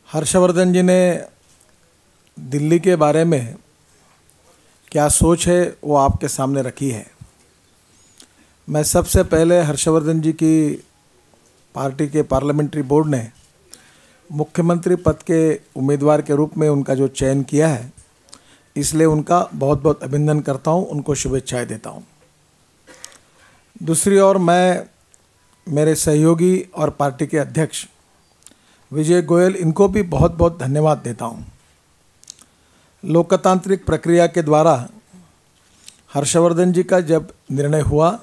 हर्षवर्धन जी ने दिल्ली के बारे में क्या सोच है वो आपके सामने रखी है। मैं सबसे पहले हर्षवर्धन जी की पार्टी के पार्लियामेंट्री बोर्ड ने मुख्यमंत्री पद के उम्मीदवार के रूप में उनका जो चयन किया है, इसलिए उनका बहुत बहुत अभिनंदन करता हूं, उनको शुभेच्छाएं देता हूं। दूसरी ओर मैं मेरे सहयोगी और पार्टी के अध्यक्ष विजय गोयल, इनको भी बहुत बहुत धन्यवाद देता हूं। लोकतांत्रिक प्रक्रिया के द्वारा हर्षवर्धन जी का जब निर्णय हुआ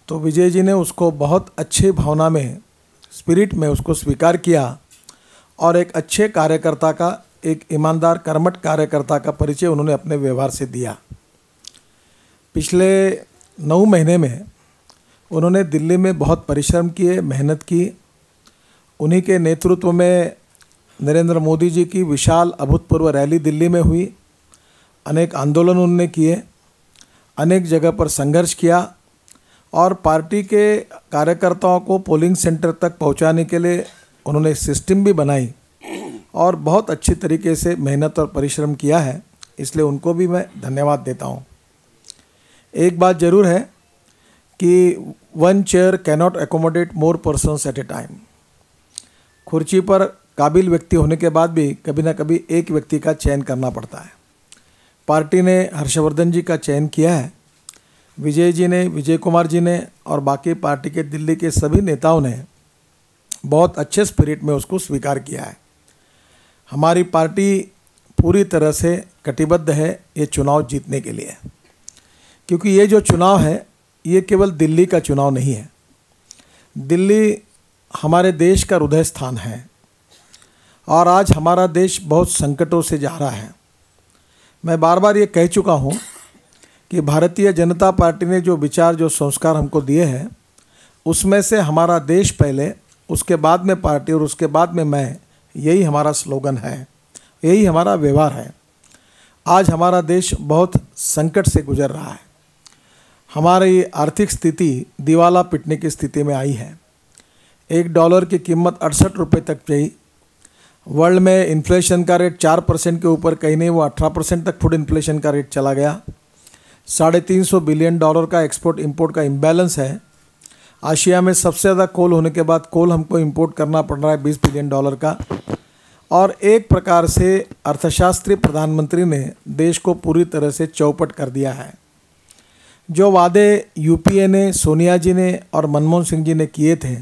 तो विजय जी ने उसको बहुत अच्छी भावना में, स्पिरिट में उसको स्वीकार किया और एक अच्छे कार्यकर्ता का, एक ईमानदार कर्मठ कार्यकर्ता का परिचय उन्होंने अपने व्यवहार से दिया। पिछले 9 महीने में उन्होंने दिल्ली में बहुत परिश्रम किए, मेहनत की। उन्हीं के नेतृत्व में नरेंद्र मोदी जी की विशाल अभूतपूर्व रैली दिल्ली में हुई। अनेक आंदोलन उन्होंने किए, अनेक जगह पर संघर्ष किया और पार्टी के कार्यकर्ताओं को पोलिंग सेंटर तक पहुंचाने के लिए उन्होंने सिस्टम भी बनाई और बहुत अच्छी तरीके से मेहनत और परिश्रम किया है, इसलिए उनको भी मैं धन्यवाद देता हूं। एक बात ज़रूर है कि one chair cannot accommodate more persons at a time. कुर्सी पर काबिल व्यक्ति होने के बाद भी कभी ना कभी एक व्यक्ति का चयन करना पड़ता है। पार्टी ने हर्षवर्धन जी का चयन किया है। विजय जी ने, विजय कुमार जी ने और बाकी पार्टी के दिल्ली के सभी नेताओं ने बहुत अच्छे स्पिरिट में उसको स्वीकार किया है। हमारी पार्टी पूरी तरह से कटिबद्ध है ये चुनाव जीतने के लिए, क्योंकि ये जो चुनाव है ये केवल दिल्ली का चुनाव नहीं है। दिल्ली हमारे देश का हृदय स्थान है और आज हमारा देश बहुत संकटों से जा रहा है। मैं बार बार ये कह चुका हूँ कि भारतीय जनता पार्टी ने जो विचार, जो संस्कार हमको दिए हैं, उसमें से हमारा देश पहले, उसके बाद में पार्टी और उसके बाद में मैं, यही हमारा स्लोगन है, यही हमारा व्यवहार है। आज हमारा देश बहुत संकट से गुजर रहा है। हमारी आर्थिक स्थिति दिवाला पिटने की स्थिति में आई है। $1 की कीमत 68 रुपये तक गई। वर्ल्ड में इन्फ्लेशन का रेट 4% के ऊपर, कहीं नहीं वो 18% तक फूड इन्फ्लेशन का रेट चला गया। $350 बिलियन का एक्सपोर्ट इंपोर्ट का इम्बैलेंस है। आशिया में सबसे ज़्यादा कोल होने के बाद कोल हमको इंपोर्ट करना पड़ रहा है $20 बिलियन का। और एक प्रकार से अर्थशास्त्री प्रधानमंत्री ने देश को पूरी तरह से चौपट कर दिया है। जो वादे यूपीए ने, सोनिया जी ने और मनमोहन सिंह जी ने किए थे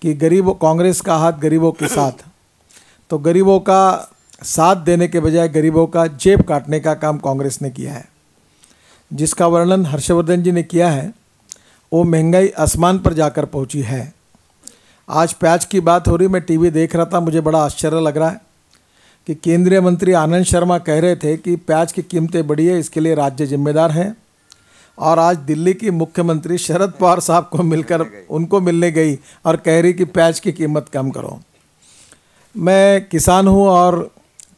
कि गरीबों, कांग्रेस का हाथ गरीबों के साथ, तो गरीबों का साथ देने के बजाय गरीबों का जेब काटने का काम कांग्रेस ने किया है। जिसका वर्णन हर्षवर्धन जी ने किया है, वो महंगाई आसमान पर जाकर पहुंची है। आज प्याज की बात हो रही, मैं टीवी देख रहा था, मुझे बड़ा आश्चर्य लग रहा है कि केंद्रीय मंत्री आनंद शर्मा कह रहे थे कि प्याज की कीमतें बढ़ी है, इसके लिए राज्य जिम्मेदार हैं। और आज दिल्ली की मुख्यमंत्री शरद पवार साहब को मिलकर उनको मिलने गई और कह रही कि प्याज की कीमत कम करो। मैं किसान हूँ और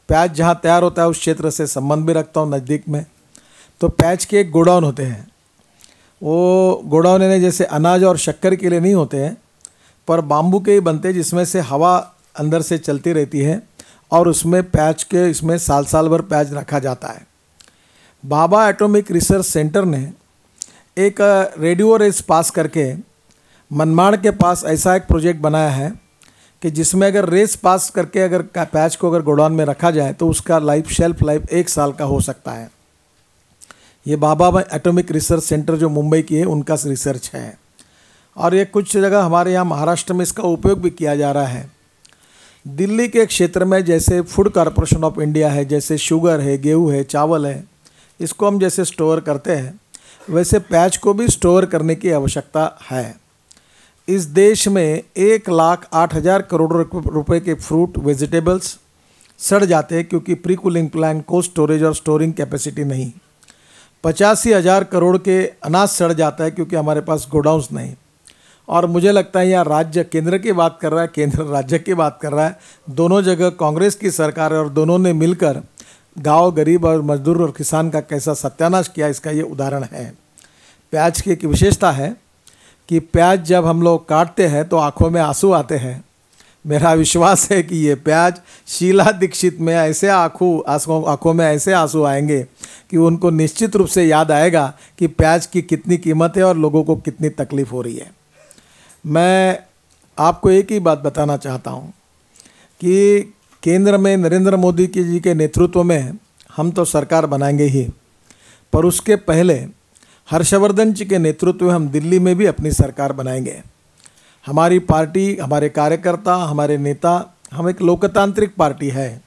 प्याज जहाँ तैयार होता है उस क्षेत्र से संबंध भी रखता हूँ नज़दीक में। तो प्याज के एक गोडाउन होते हैं। वो गोडाउन ने जैसे अनाज और शक्कर के लिए नहीं होते हैं, पर बाम्बू के ही बनते हैं, जिसमें से हवा अंदर से चलती रहती है और उसमें प्याज के, इसमें साल भर प्याज रखा जाता है। भाभा एटॉमिक रिसर्च सेंटर ने एक रेडियो रेस पास करके मनमाड़ के पास ऐसा एक प्रोजेक्ट बनाया है कि जिसमें अगर रेस पास करके अगर प्याज को अगर गोडाउन में रखा जाए तो उसका शेल्फ लाइफ 1 साल का हो सकता है। ये भाभा एटॉमिक रिसर्च सेंटर जो मुंबई की है, उनका रिसर्च है और ये कुछ जगह हमारे यहाँ महाराष्ट्र में इसका उपयोग भी किया जा रहा है। दिल्ली के क्षेत्र में जैसे फूड कॉरपोरेशन ऑफ इंडिया है, जैसे शुगर है, गेहूँ है, चावल है, इसको हम जैसे स्टोर करते हैं, वैसे प्याज को भी स्टोर करने की आवश्यकता है। इस देश में 1,08,000 करोड़ रुपए के फ्रूट, वेजिटेबल्स सड़ जाते हैं क्योंकि pre cooling plant, cold storage और स्टोरिंग कैपेसिटी नहीं। 85,000 करोड़ के अनाज सड़ जाता है क्योंकि हमारे पास गोडाउंस नहीं। और मुझे लगता है यहाँ राज्य केंद्र की बात कर रहा है, केंद्र राज्य की बात कर रहा है। दोनों जगह कांग्रेस की सरकार है और दोनों ने मिलकर गांव, गरीब और मजदूर और किसान का कैसा सत्यानाश किया, इसका ये उदाहरण है। प्याज की एक विशेषता है कि प्याज जब हम लोग काटते हैं तो आँखों में आंसू आते हैं। मेरा विश्वास है कि ये प्याज शीला दीक्षित में ऐसे आंखों में ऐसे आंसू आएंगे कि उनको निश्चित रूप से याद आएगा कि प्याज की कितनी कीमत है और लोगों को कितनी तकलीफ़ हो रही है। मैं आपको एक ही बात बताना चाहता हूँ कि केंद्र में नरेंद्र मोदी जी के नेतृत्व में हम तो सरकार बनाएंगे ही, पर उसके पहले हर्षवर्धन जी के नेतृत्व में हम दिल्ली में भी अपनी सरकार बनाएंगे। हमारी पार्टी, हमारे कार्यकर्ता, हमारे नेता, हम एक लोकतांत्रिक पार्टी है।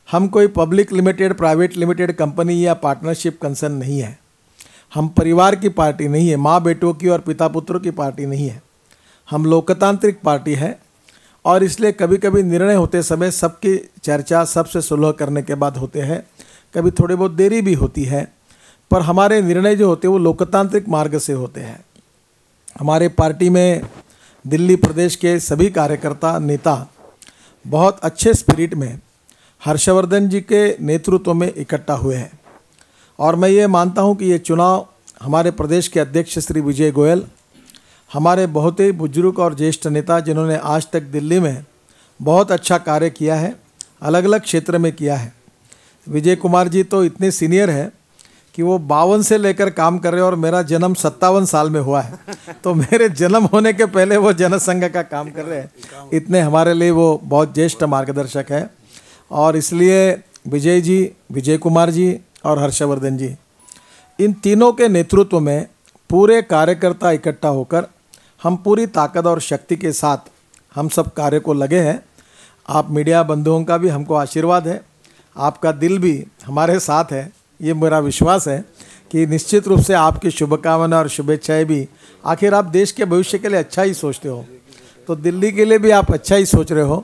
हम कोई public limited, private limited company या पार्टनरशिप कंसर्न नहीं है। हम परिवार की पार्टी नहीं है, माँ बेटों की और पिता पुत्रों की पार्टी नहीं है। हम लोकतांत्रिक पार्टी है और इसलिए कभी कभी निर्णय होते समय सबकी चर्चा सबसे सुलह करने के बाद होते हैं, कभी थोड़ी बहुत देरी भी होती है, पर हमारे निर्णय जो होते हैं वो लोकतांत्रिक मार्ग से होते हैं। हमारे पार्टी में दिल्ली प्रदेश के सभी कार्यकर्ता, नेता बहुत अच्छे स्पिरिट में हर्षवर्धन जी के नेतृत्व में इकट्ठा हुए हैं और मैं ये मानता हूँ कि ये चुनाव हमारे प्रदेश के अध्यक्ष श्री विजय गोयल, हमारे बहुत ही बुजुर्ग और ज्येष्ठ नेता जिन्होंने आज तक दिल्ली में बहुत अच्छा कार्य किया है, अलग अलग क्षेत्र में किया है। विजय कुमार जी तो इतने सीनियर हैं कि वो 52 से लेकर काम कर रहे हैं और मेरा जन्म 57 साल में हुआ है, तो मेरे जन्म होने के पहले वो जनसंघ का काम कर रहे हैं। इतने हमारे लिए वो बहुत ज्येष्ठ मार्गदर्शक है और इसलिए विजय जी, विजय कुमार जी और हर्षवर्धन जी, इन तीनों के नेतृत्व में पूरे कार्यकर्ता इकट्ठा होकर हम पूरी ताकत और शक्ति के साथ हम सब कार्य को लगे हैं। आप मीडिया बंधुओं का भी हमको आशीर्वाद है, आपका दिल भी हमारे साथ है। ये मेरा विश्वास है कि निश्चित रूप से आपकी शुभकामना और शुभेच्छाएं भी, आखिर आप देश के भविष्य के लिए अच्छा ही सोचते हो, तो दिल्ली के लिए भी आप अच्छा ही सोच रहे हो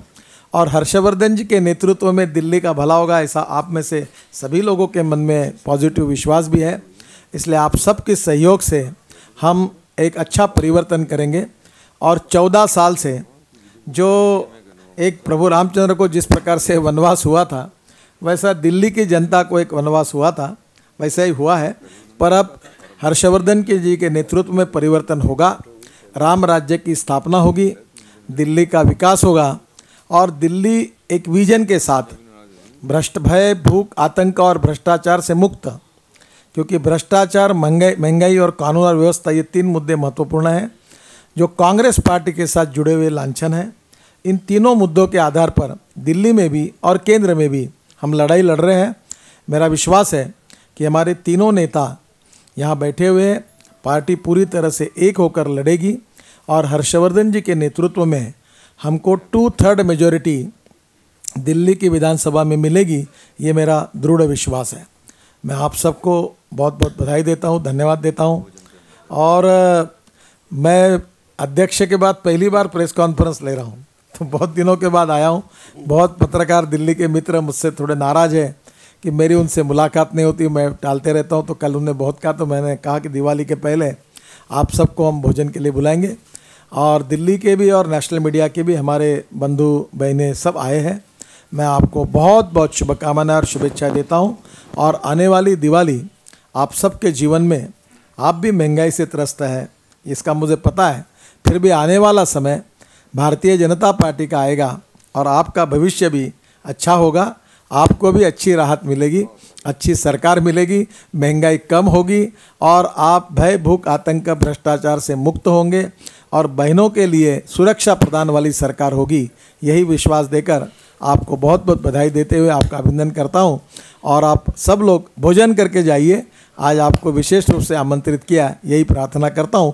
और हर्षवर्धन जी के नेतृत्व में दिल्ली का भला होगा, ऐसा आप में से सभी लोगों के मन में पॉजिटिव विश्वास भी है। इसलिए आप सबके सहयोग से हम एक अच्छा परिवर्तन करेंगे और 14 साल से जो एक प्रभु रामचंद्र को जिस प्रकार से वनवास हुआ था, वैसा दिल्ली की जनता को एक वनवास हुआ था, वैसा ही हुआ है। पर अब हर्षवर्धन जी के नेतृत्व में परिवर्तन होगा, राम राज्य की स्थापना होगी, दिल्ली का विकास होगा और दिल्ली एक विजन के साथ भय, भूख, आतंक और भ्रष्टाचार से मुक्त, क्योंकि भ्रष्टाचार, महंगाई और कानून और व्यवस्था, ये 3 मुद्दे महत्वपूर्ण हैं जो कांग्रेस पार्टी के साथ जुड़े हुए लांछन हैं। इन तीनों मुद्दों के आधार पर दिल्ली में भी और केंद्र में भी हम लड़ाई लड़ रहे हैं। मेरा विश्वास है कि हमारे तीनों नेता यहाँ बैठे हुए हैं, पार्टी पूरी तरह से एक होकर लड़ेगी और हर्षवर्धन जी के नेतृत्व में हमको 2/3 मेजॉरिटी दिल्ली की विधानसभा में मिलेगी, ये मेरा दृढ़ विश्वास है। मैं आप सबको बहुत बहुत बधाई देता हूँ, धन्यवाद देता हूँ। और मैं अध्यक्ष के बाद पहली बार प्रेस कॉन्फ्रेंस ले रहा हूँ, तो बहुत दिनों के बाद आया हूँ। बहुत पत्रकार दिल्ली के मित्र मुझसे थोड़े नाराज़ हैं कि मेरी उनसे मुलाकात नहीं होती, मैं टालते रहता हूँ। तो कल उन्होंने बहुत कहा, तो मैंने कहा कि दिवाली के पहले आप सबको हम भोजन के लिए बुलाएंगे और दिल्ली के भी और नेशनल मीडिया के भी हमारे बंधु बहनें सब आए हैं। मैं आपको बहुत बहुत शुभकामनाएं और शुभेच्छा देता हूँ और आने वाली दिवाली आप सबके जीवन में, आप भी महंगाई से त्रस्त है इसका मुझे पता है, फिर भी आने वाला समय भारतीय जनता पार्टी का आएगा और आपका भविष्य भी अच्छा होगा, आपको भी अच्छी राहत मिलेगी, अच्छी सरकार मिलेगी, महंगाई कम होगी और आप भय, भूख, आतंक, भ्रष्टाचार से मुक्त होंगे और बहनों के लिए सुरक्षा प्रदान वाली सरकार होगी। यही विश्वास देकर आपको बहुत बहुत बधाई देते हुए आपका अभिनंदन करता हूं और आप सब लोग भोजन करके जाइए। आज आपको विशेष रूप से आमंत्रित किया, यही प्रार्थना करता हूं।